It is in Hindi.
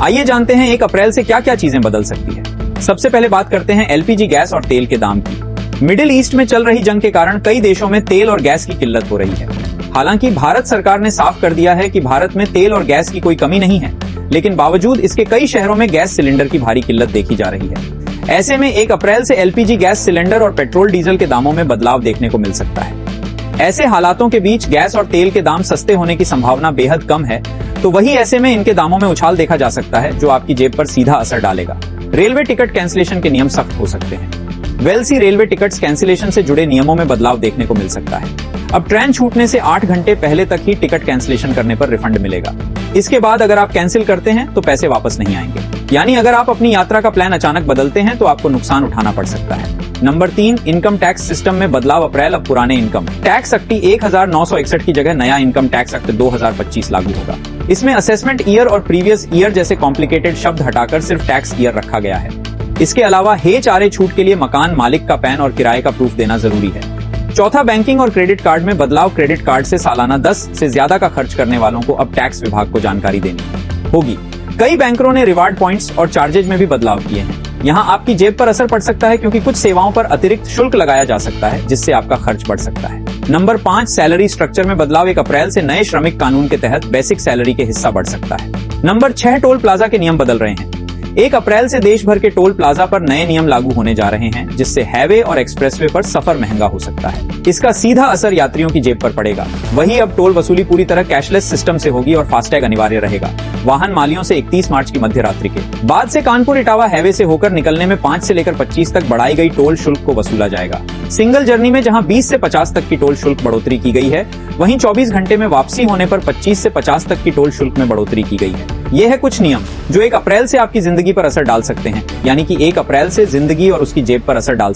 आइए जानते हैं 1 अप्रैल से क्या क्या चीजें बदल सकती है। सबसे पहले बात करते हैं एलपीजी गैस और तेल के दाम की। मिडिल ईस्ट में चल रही जंग के कारण कई देशों में तेल और गैस की किल्लत हो रही है। हालांकि भारत सरकार ने साफ कर दिया है कि भारत में तेल और गैस की कोई कमी नहीं है, लेकिन बावजूद इसके कई शहरों में गैस सिलेंडर की भारी किल्लत देखी जा रही है। ऐसे में 1 अप्रैल से एलपीजी गैस सिलेंडर और पेट्रोल डीजल के दामों में बदलाव देखने को मिल सकता है। ऐसे हालातों के बीच गैस और तेल के दाम सस्ते होने की संभावना बेहद कम है, तो वही ऐसे में इनके दामों में उछाल देखा जा सकता है, जो आपकी जेब पर सीधा असर डालेगा। रेलवे टिकट कैंसिलेशन के नियम सख्त हो सकते हैं। वेलसी रेलवे टिकट्स कैंसिलेशन से जुड़े नियमों में बदलाव देखने को मिल सकता है। अब ट्रेन छूटने से 8 घंटे पहले तक ही टिकट कैंसिलेशन करने पर रिफंड मिलेगा। इसके बाद अगर आप कैंसिल करते हैं तो पैसे वापस नहीं आएंगे। यानी अगर आप अपनी यात्रा का प्लान अचानक बदलते हैं तो आपको नुकसान उठाना पड़ सकता है। नंबर 3, इनकम टैक्स सिस्टम में बदलाव। अप्रैल अब पुराने इनकम टैक्स एक्ट 1961 की जगह नया इनकम टैक्स एक्ट 2025 लागू होगा। इसमें असेसमेंट ईयर और प्रीवियस ईयर जैसे कॉम्प्लिकेटेड शब्द हटाकर सिर्फ टैक्स ईयर रखा गया है। इसके अलावा HRA छूट के लिए मकान मालिक का पैन और किराए का प्रूफ देना जरूरी है। चौथा, बैंकिंग और क्रेडिट कार्ड में बदलाव। क्रेडिट कार्ड से सालाना 10 से ज्यादा का खर्च करने वालों को अब टैक्स विभाग को जानकारी देनी होगी। कई बैंकरों ने रिवार्ड पॉइंट्स और चार्जेज में भी बदलाव किए हैं। यहाँ आपकी जेब पर असर पड़ सकता है, क्योंकि कुछ सेवाओं पर अतिरिक्त शुल्क लगाया जा सकता है, जिससे आपका खर्च बढ़ सकता है। नंबर 5, सैलरी स्ट्रक्चर में बदलाव। 1 अप्रैल से नए श्रमिक कानून के तहत बेसिक सैलरी के हिस्सा बढ़ सकता है। नंबर 6, टोल प्लाजा के नियम बदल रहे हैं। 1 अप्रैल से देश भर के टोल प्लाजा पर नए नियम लागू होने जा रहे हैं, जिससे हाईवे और एक्सप्रेसवे पर सफर महंगा हो सकता है। इसका सीधा असर यात्रियों की जेब पर पड़ेगा। वहीं अब टोल वसूली पूरी तरह कैशलेस सिस्टम से होगी और फास्टैग अनिवार्य रहेगा। वाहन मालियों से 31 मार्च की मध्य रात्रि के बाद से कानपुर इटावा हाईवे से होकर निकलने में 5 से लेकर 25 तक बढ़ाई गई टोल शुल्क को वसूला जाएगा। सिंगल जर्नी में जहां 20 से 50 तक की टोल शुल्क बढ़ोतरी की गई है, वहीं 24 घंटे में वापसी होने पर 25 से 50 तक की टोल शुल्क में बढ़ोतरी की गई है। ये है कुछ नियम जो 1 अप्रैल से आपकी जिंदगी पर असर डाल सकते हैं। यानी कि 1 अप्रैल से जिंदगी और उसकी जेब पर असर डाल